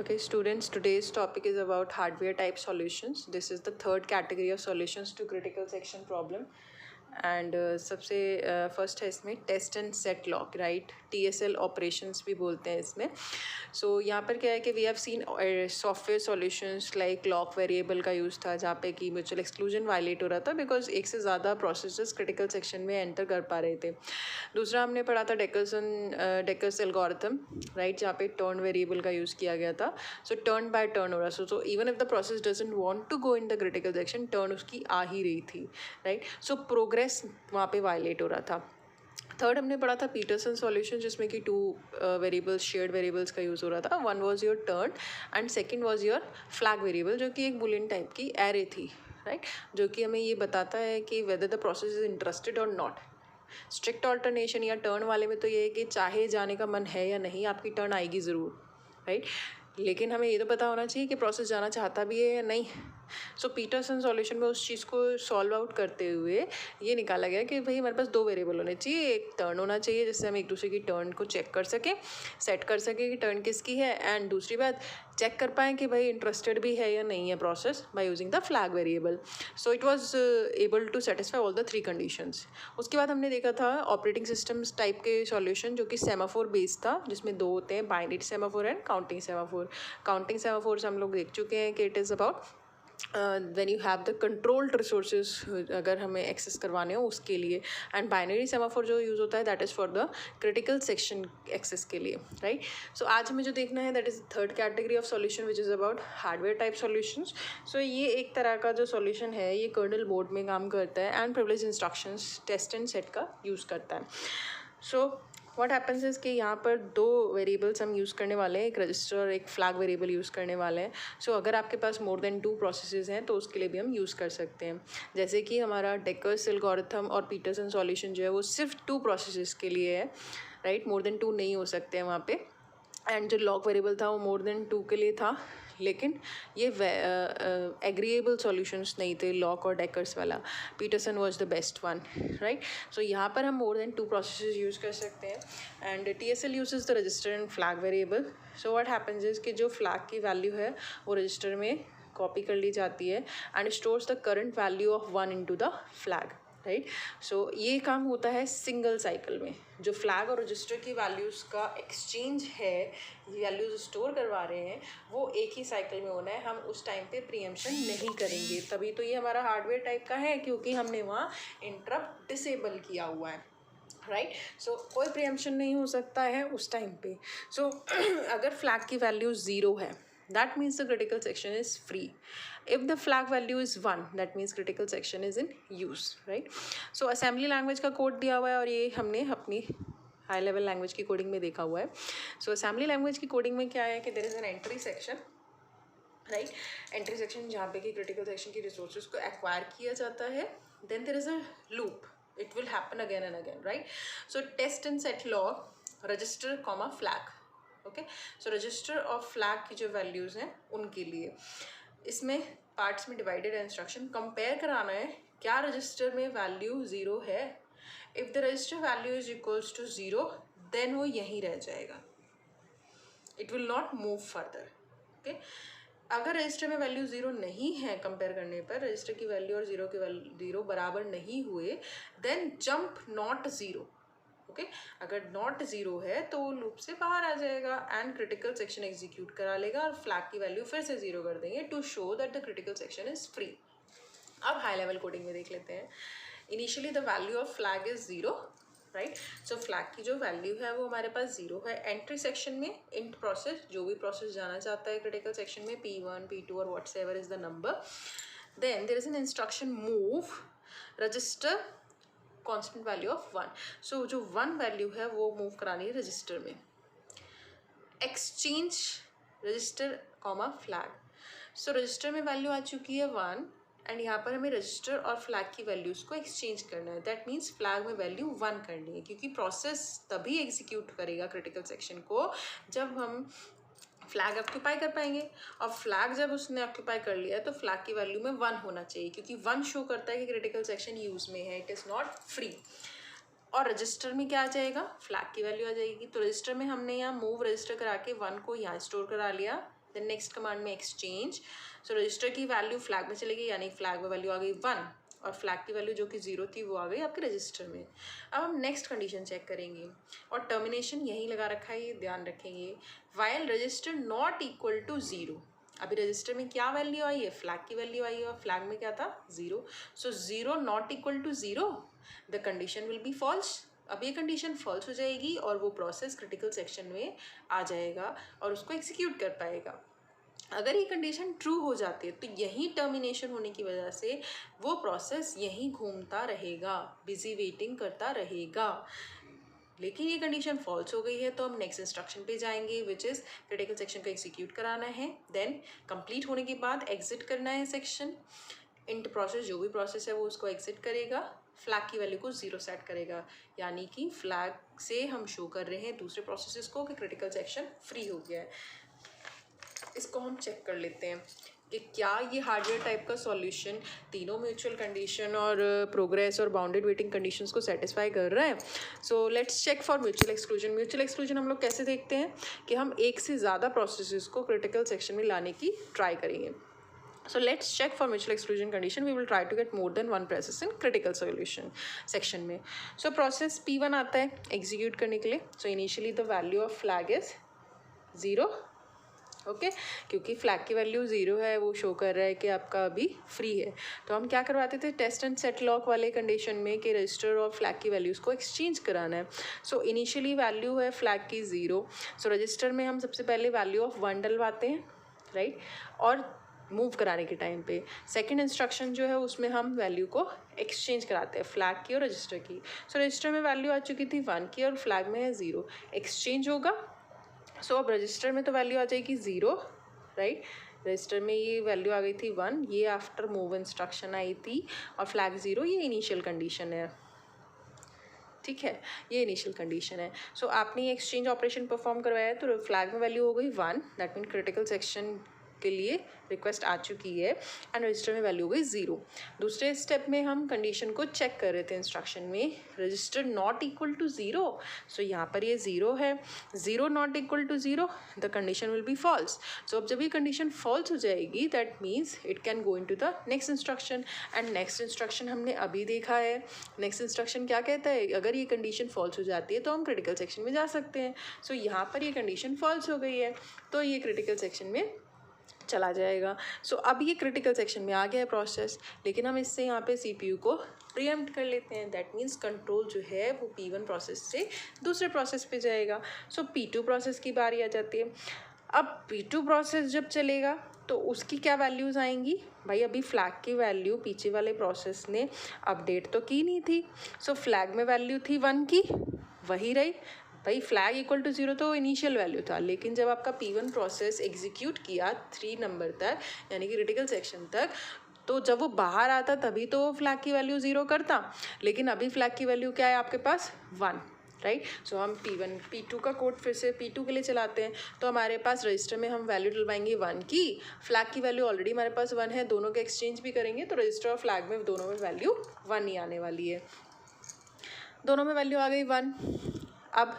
Okay, students, today's topic is about hardware type solutions. This is the third category of solutions to critical section problem. And सबसे first है इसमें test and set lock, right, TSL operations भी बोलते हैं इसमें. सो यहाँ पर क्या है कि we have seen software solutions like lock variable का यूज़ था जहाँ पे कि म्यूचुअल एक्सक्लूजन वायलेट हो रहा था बिकॉज एक से ज़्यादा प्रोसेसेस क्रिटिकल सेक्शन में एंटर कर पा रहे थे. दूसरा हमने पढ़ा था डेकर्स एल्गोरिथम, राइट, जहाँ पे टर्न वेरिएबल का यूज़ किया गया था. सो टर्न बाय टर्न हो रहा. So even if the process doesn't want to go in the critical section, turn उसकी आ ही रही थी, राइट. सो प्रोग्रेस वहाँ पे वायलेट हो रहा था. थर्ड हमने पढ़ा था पीटरसन सॉल्यूशन जिसमें कि टू वेरिएबल्स, शेयर्ड वेरिएबल्स का यूज़ हो रहा था. One was your turn and second was your flag variable, जो कि एक बुलियन टाइप की एरे थी, राइट, जो कि हमें ये बताता है कि whether the process is interested और नॉट. स्ट्रिक्ट ऑल्टरनेशन या टर्न वाले में तो ये है कि चाहे जाने का मन है या नहीं, आपकी टर्न आएगी ज़रूर, राइट. लेकिन हमें ये तो पता होना चाहिए कि प्रोसेस जाना चाहता भी है या नहीं. सो पीटरसन सॉल्यूशन में उस चीज़ को सॉल्व आउट करते हुए ये निकाला गया कि भाई हमारे पास दो वेरिएबल होने चाहिए. एक टर्न होना चाहिए जिससे हम एक दूसरे की टर्न को चेक कर सकें, सेट कर सकें कि टर्न किसकी है, एंड दूसरी बात चेक कर पाएँ कि भाई इंटरेस्टेड भी है या नहीं है process by using the flag variable. So it was able to satisfy all the three conditions. उसके बाद हमने देखा था ऑपरेटिंग सिस्टम्स टाइप के सॉल्यूशन जो कि सेमाफोर बेस्ड था, जिसमें दो होते हैं, binary semaphore and counting semaphore. Counting semaphores हम लोग देख चुके हैं कि it is about when you have the controlled resources, अगर हमें एक्सेस करवाने हो उसके लिए. एंड बाइनरी सेमाफोर जो यूज़ होता है that is for the critical section access के लिए, राइट. सो आज हमें जो देखना है that is third category of solution which is about hardware type solutions. So ये एक तरह का जो सॉल्यूशन है ये कर्नल मोड में काम करता है and privilege instructions test and set का यूज़ करता है. सो व्हाट हैपन्स इज़ कि यहाँ पर दो वेरिएबल्स हम यूज़ करने वाले हैं, एक रजिस्टर और एक फ्लैग वेरिएबल यूज़ करने वाले हैं. सो अगर आपके पास मोर देन टू प्रोसेसेस हैं तो उसके लिए भी हम यूज़ कर सकते हैं. जैसे कि हमारा डेकर्स एल्गोरिथम और पीटरसन सॉल्यूशन जो है वो सिर्फ टू प्रोसेसेस के लिए है, राइट. मोर देन टू नहीं हो सकते हैं वहाँ पे. एंड जो लॉक वेरिएबल था वो मोर देन टू के लिए था, लेकिन ये एग्रीएबल सॉल्यूशंस नहीं थे लॉक और डेकर्स वाला. Peterson was the best one, right. So यहाँ पर हम more than two processes use कर सकते हैं. And TSL uses the register and flag variable. So what happens is कि जो फ्लैग की वैल्यू है वो रजिस्टर में कॉपी कर ली जाती है and stores the current value of one into the flag, right. So ये काम होता है सिंगल साइकिल में. जो फ्लैग और रजिस्टर की वैल्यूज़ का एक्सचेंज है, वैल्यूज़ स्टोर करवा रहे हैं, वो एक ही साइकिल में होना है. हम उस टाइम पे प्रीएम्पशन नहीं करेंगे, तभी तो ये हमारा हार्डवेयर टाइप का है, क्योंकि हमने वहाँ इंटरप्ट डिसेबल किया हुआ है, राइट. सो कोई प्रीएम्पशन नहीं हो सकता है उस टाइम पे. सो अगर फ्लैग की वैल्यू 0 है, that means the critical section is free. If the flag value is 1, that means critical section is in use, right. So assembly language का कोड दिया हुआ है और ये हमने अपनी हाई लेवल लैंग्वेज की कोडिंग में देखा हुआ है. सो असेंबली लैंग्वेज की कोडिंग में क्या है कि there is an entry section, right. Entry section जहाँ पे कि क्रिटिकल सेक्शन की रिसोर्सेज को एक्वायर किया जाता है. Then there is a loop, it will happen again and again, right. So test and set lock register comma flag, okay. So register और flag की जो वैल्यूज़ हैं उनके लिए इसमें पार्ट्स में डिवाइडेड इंस्ट्रक्शन कंपेयर कराना है. क्या रजिस्टर में वैल्यू 0 है? If the register value is equals to 0 then वो यहीं रह जाएगा, it will not move further, okay. अगर रजिस्टर में वैल्यू 0 नहीं है, कंपेयर करने पर रजिस्टर की वैल्यू और 0 की 0 बराबर नहीं हुए, देन जंप नॉट 0, ओके. अगर नॉट 0 है तो वो लूप से बाहर आ जाएगा एंड क्रिटिकल सेक्शन एग्जीक्यूट करा लेगा और फ्लैग की वैल्यू फिर से 0 कर देंगे to show that the critical section is free. अब हाई लेवल कोडिंग में देख लेते हैं. Initially the value of flag is 0, right. So flag की जो वैल्यू है वो हमारे पास 0 है. एंट्री सेक्शन में इंट प्रोसेस, जो भी प्रोसेस जाना चाहता है क्रिटिकल सेक्शन में, P1 P2 और whatsoever is the number. Then there is an instruction move register constant value of 1. So जो 1 वैल्यू है वो मूव करानी है रजिस्टर में. Exchange register comma flag. So register में वैल्यू आ चुकी है 1 एंड यहाँ पर हमें रजिस्टर और फ्लैग की वैल्यूज़ को एक्सचेंज करना है. दैट मीन्स फ्लैग में वैल्यू 1 करनी है, क्योंकि प्रोसेस तभी एग्जीक्यूट करेगा क्रिटिकल सेक्शन को जब हम फ्लैग ऑक्यूपाई कर पाएंगे. और फ्लैग जब उसने ऑक्यूपाई कर लिया तो फ्लैग की वैल्यू में 1 होना चाहिए, क्योंकि 1 शो करता है कि क्रिटिकल सेक्शन यूज़ में है, इट इज़ नॉट फ्री. और रजिस्टर में क्या आ जाएगा? फ्लैग की वैल्यू आ जाएगी. तो रजिस्टर में हमने यहाँ मूव रजिस्टर करा के 1 को यहाँ स्टोर करा लिया देन नेक्स्ट कमांड में एक्सचेंज, सो रजिस्टर की वैल्यू फ्लैग में चलेगी, यानी फ्लैग में वैल्यू आ गई 1 और फ्लैग की वैल्यू जो कि 0 थी वो आ गई आपके रजिस्टर में। अब हम नेक्स्ट कंडीशन चेक करेंगे और टर्मिनेशन यहीं लगा रखा है, ये ध्यान रखेंगे। While register not equal to 0, अभी रजिस्टर में क्या वैल्यू आई है, फ्लैग की वैल्यू आई है और फ्लैग में क्या था 0, so 0 not equal to 0, the condition will be false. अब ये कंडीशन फॉल्स हो जाएगी और वो प्रोसेस क्रिटिकल सेक्शन में आ जाएगा और उसको एग्जीक्यूट कर पाएगा। अगर ये कंडीशन ट्रू हो जाती है तो यही टर्मिनेशन होने की वजह से वो प्रोसेस यहीं घूमता रहेगा, बिजी वेटिंग करता रहेगा। लेकिन ये कंडीशन फॉल्स हो गई है तो हम नेक्स्ट इंस्ट्रक्शन पे जाएंगे, विच इज़ क्रिटिकल सेक्शन को एग्जीक्यूट कराना है। देन कंप्लीट होने के बाद एग्जिट करना है सेक्शन। इंट प्रोसेस जो भी प्रोसेस है वो उसको एग्जिट करेगा, फ्लैग की वैल्यू को 0 सेट करेगा, यानी कि फ्लैग से हम शो कर रहे हैं दूसरे प्रोसेसेस को कि क्रिटिकल सेक्शन फ्री हो गया है। इसको हम चेक कर लेते हैं कि क्या ये हार्डवेयर टाइप का सॉल्यूशन तीनों म्यूचुअल कंडीशन और प्रोग्रेस और बाउंडेड वेटिंग कंडीशंस को सेटिस्फाई कर रहा है। So let's check for mutual exclusion. Mutual exclusion हम लोग कैसे देखते हैं कि हम एक से ज़्यादा प्रोसेसेस को क्रिटिकल सेक्शन में लाने की ट्राई करेंगे। So let's check for mutual exclusion condition. We will try to get more than one process in critical solution section में. So process P1 आता है execute करने के लिए. So initially the value of flag is 0. Okay क्योंकि flag की value 0 है, वो शो कर रहा है कि आपका अभी फ्री है। तो हम क्या करवाते थे टेस्ट एंड सेट लॉक वाले कंडीशन में कि रजिस्टर और फ्लैग की वैल्यूज़ को एक्सचेंज कराना है। सो इनिशियली वैल्यू है फ्लैग की 0, सो रजिस्टर में हम सबसे पहले वैल्यू ऑफ 1 डलवाते हैं, राइट, और मूव कराने के टाइम पे सेकंड इंस्ट्रक्शन जो है उसमें हम वैल्यू को एक्सचेंज कराते हैं फ्लैग की और रजिस्टर की। सो रजिस्टर में वैल्यू आ चुकी थी 1 की और फ्लैग में है 0, एक्सचेंज होगा। सो अब रजिस्टर में तो वैल्यू आ जाएगी 0, राइट, रजिस्टर में ये वैल्यू आ गई थी 1, ये आफ्टर मूव इंस्ट्रक्शन आई थी, और फ्लैग 0 ये इनिशियल कंडीशन है, ठीक है, ये इनिशियल कंडीशन है। सो आपने ये एक्सचेंज ऑपरेशन परफॉर्म करवाया है तो फ्लैग में वैल्यू हो गई 1, दैट मीन क्रिटिकल सेक्शन के लिए रिक्वेस्ट आ चुकी है, एंड रजिस्टर में वैल्यू हो गई 0। दूसरे स्टेप में हम कंडीशन को चेक कर रहे थे इंस्ट्रक्शन में, register not equal to 0, so यहाँ पर ये 0 है, 0 not equal to 0, the condition will be false. So अब जब ये कंडीशन फॉल्स हो जाएगी that means it can go into the next instruction, and next instruction हमने अभी देखा है। नेक्स्ट इंस्ट्रक्शन क्या कहता है, अगर ये कंडीशन फॉल्स हो जाती है तो हम क्रिटिकल सेक्शन में जा सकते हैं। सो यहाँ पर ये कंडीशन फॉल्स हो गई है तो ये क्रिटिकल सेक्शन में चला जाएगा। सो अब ये क्रिटिकल सेक्शन में आ गया है प्रोसेस, लेकिन हम इससे यहाँ पे CPU को प्रीएम्प्ट कर लेते हैं, दैट मीन्स कंट्रोल जो है वो P1 प्रोसेस से दूसरे प्रोसेस पे जाएगा। सो P2 प्रोसेस की बारी आ जाती है। अब P2 प्रोसेस जब चलेगा तो उसकी क्या वैल्यूज़ आएंगी, भाई अभी फ्लैग की वैल्यू पीछे वाले प्रोसेस ने अपडेट तो की नहीं थी, सो फ्लैग में वैल्यू थी 1 की, वही रही, भाई फ्लैग इक्वल टू 0 तो इनिशियल वैल्यू था, लेकिन जब आपका P1 प्रोसेस एग्जीक्यूट किया 3 नंबर तक यानी कि क्रिटिकल सेक्शन तक, तो जब वो बाहर आता तभी तो वो फ्लैग की वैल्यू 0 करता, लेकिन अभी फ्लैग की वैल्यू क्या है आपके पास 1, राइट। सो हम P2 का कोड फिर से P2 के लिए चलाते हैं, तो हमारे पास रजिस्टर में हम वैल्यू डलवाएंगे 1 की, फ्लैग की वैल्यू ऑलरेडी हमारे पास 1 है, दोनों के एक्सचेंज भी करेंगे तो रजिस्टर और फ्लैग में दोनों में वैल्यू 1 ही आने वाली है, दोनों में वैल्यू आ गई 1। अब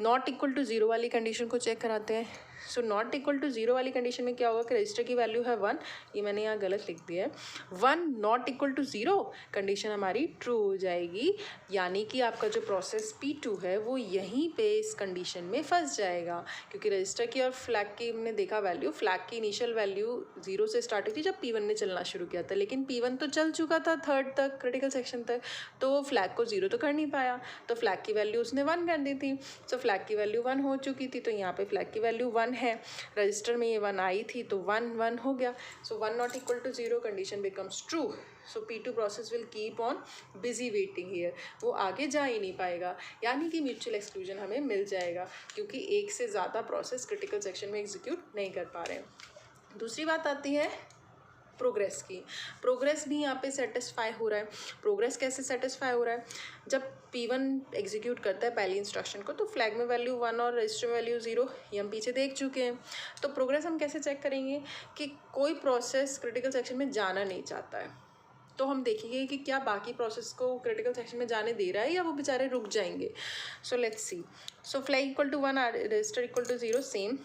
नॉट इक्वल टू 0 वाली कंडीशन को चेक कराते हैं। सो नॉट इक्वल टू 0 वाली कंडीशन में क्या होगा कि रजिस्टर की वैल्यू है 1, ये मैंने यहाँ गलत लिख दिया है, 1 नॉट इक्वल टू 0, कंडीशन हमारी ट्रू हो जाएगी, यानी कि आपका जो प्रोसेस P2 है वो यहीं पे इस कंडीशन में फंस जाएगा, क्योंकि रजिस्टर की और फ्लैग की हमने देखा वैल्यू, फ्लैग की इनिशियल वैल्यू 0 से स्टार्ट हुई थी जब P1 ने चलना शुरू किया था, लेकिन P1 तो चल चुका था 3rd तक क्रिटिकल सेक्शन तक, तो वो फ्लैग को 0 तो कर नहीं पाया, तो फ्लैग की वैल्यू उसने 1 कर दी थी। सो फ्लैग की वैल्यू 1 हो चुकी थी, तो यहाँ पे फ्लैग की वैल्यू 1 है, रजिस्टर में ये 1 आई थी तो 1 1 हो गया। So 1 not equal to 0 condition becomes true. So P2 process will keep on busy waiting here, वो आगे जा ही नहीं पाएगा, यानी कि म्यूचुअल एक्सक्लूजन हमें मिल जाएगा, क्योंकि एक से ज़्यादा प्रोसेस क्रिटिकल सेक्शन में एग्जीक्यूट नहीं कर पा रहे हैं। दूसरी बात आती है प्रोग्रेस की, प्रोग्रेस भी यहाँ पे सेटिस्फाई हो रहा है। प्रोग्रेस कैसे सेटिस्फाई हो रहा है, जब P1 एग्जीक्यूट करता है पहली इंस्ट्रक्शन को तो फ्लैग में वैल्यू 1 और रजिस्टर में वैल्यू 0, ये हम पीछे देख चुके हैं। तो प्रोग्रेस हम कैसे चेक करेंगे कि कोई प्रोसेस क्रिटिकल सेक्शन में जाना नहीं चाहता है, तो हम देखेंगे कि क्या बाकी प्रोसेस को क्रिटिकल सेक्शन में जाने दे रहा है या वो बेचारे रुक जाएंगे। So let's see. So flag equal to 1, register equal to 0, same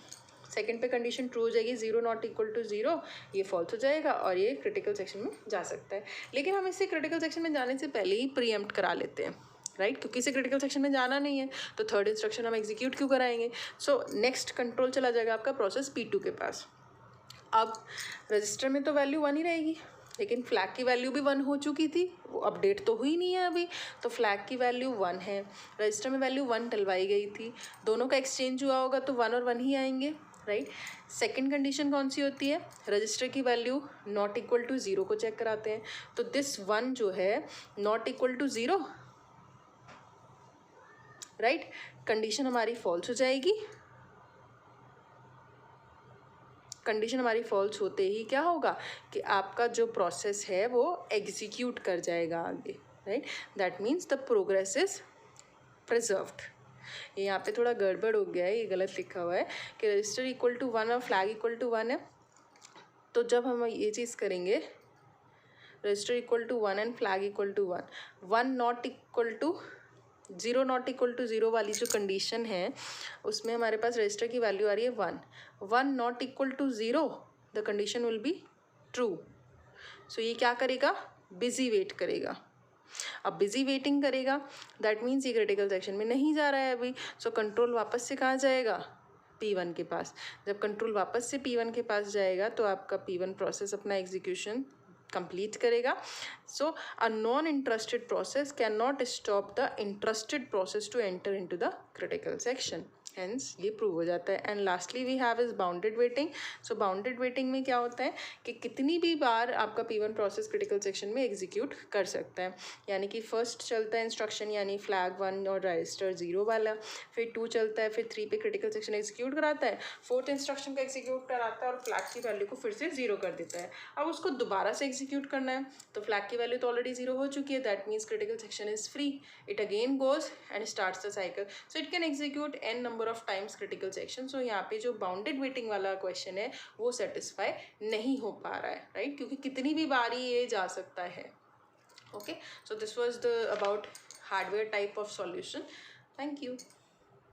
second पे कंडीशन ट्रू हो जाएगी, 0 नॉट इक्वल टू 0, ये फॉल्स हो जाएगा और ये क्रिटिकल सेक्शन में जा सकता है। लेकिन हम इसे क्रिटिकल सेक्शन में जाने से पहले ही प्रीएम्प्ट करा लेते हैं, राइट, क्योंकि इसे क्रिटिकल सेक्शन में जाना नहीं है तो थर्ड इंस्ट्रक्शन हम एग्जीक्यूट क्यों कराएंगे। सो नेक्स्ट कंट्रोल चला जाएगा आपका प्रोसेस P2 के पास। अब रजिस्टर में तो वैल्यू 1 ही रहेगी, लेकिन फ्लैग की वैल्यू भी 1 हो चुकी थी, वो अपडेट तो हुई नहीं है अभी, तो फ्लैग की वैल्यू 1 है, रजिस्टर में वैल्यू 1 डलवाई गई थी, दोनों का एक्सचेंज हुआ होगा तो 1 और 1 ही आएंगे, राइट। सेकंड कंडीशन कौन सी होती है, रजिस्टर की वैल्यू नॉट इक्वल टू 0 को चेक कराते हैं, तो दिस 1 जो है not equal to 0, right, condition हमारी फॉल्स हो जाएगी। कंडीशन हमारी फॉल्स होते ही क्या होगा कि आपका जो प्रोसेस है वो एग्जीक्यूट कर जाएगा आगे, right, that means the progress is preserved. ये यहाँ पे थोड़ा गड़बड़ हो गया है, ये गलत लिखा हुआ है कि रजिस्टर इक्वल टू 1 और फ्लैग इक्वल टू 1 है, तो जब हम ये चीज़ करेंगे register equal to 1 and flag equal to 1, 1 not equal to 0 not equal to 0 वाली जो कंडीशन है उसमें हमारे पास रजिस्टर की वैल्यू आ रही है 1, 1 not equal to 0, the condition will be true. So ये क्या करेगा, बिजी वेट करेगा। अब बिजी वेटिंग करेगा दैट मीन्स ये क्रिटिकल सेक्शन में नहीं जा रहा है अभी, सो कंट्रोल वापस से कहाँ जाएगा, P1 के पास। जब कंट्रोल वापस से P1 के पास जाएगा तो आपका P1 प्रोसेस अपना एग्जीक्यूशन कंप्लीट करेगा। So a non interested process can not stop the interested process to enter into the critical section, hence ये प्रूव हो जाता है। And lastly we have is bounded waiting. So bounded waiting में क्या होता है कि कितनी भी बार आपका P1 प्रोसेस क्रिटिकल सेक्शन में एग्जीक्यूट कर सकता है, यानी कि फर्स्ट चलता है इंस्ट्रक्शन यानी फ्लैग 1 और रजिस्टर 0 वाला, फिर 2 चलता है, फिर 3 पे क्रिटिकल सेक्शन एग्जीक्यूट कराता है, फोर्थ इंस्ट्रक्शन का एग्जीक्यूट कराता है और फ्लैग की वैल्यू को फिर से 0 कर देता है। अब उसको दोबारा से एग्जीक्यूट करना है तो फ्लैग की वैल्यू तो ऑलरेडी 0 हो चुकी है, that means critical section is free, it again goes and starts the cycle. So it can execute n number of times critical section. So यहाँ पे जो बाउंडेड वेटिंग वाला क्वेश्चन है वो सेटिस्फाई नहीं हो पा रहा है, राइट, क्योंकि कितनी भी बारी ये जा सकता है। Okay, so this was the about hardware type of solution. Thank you.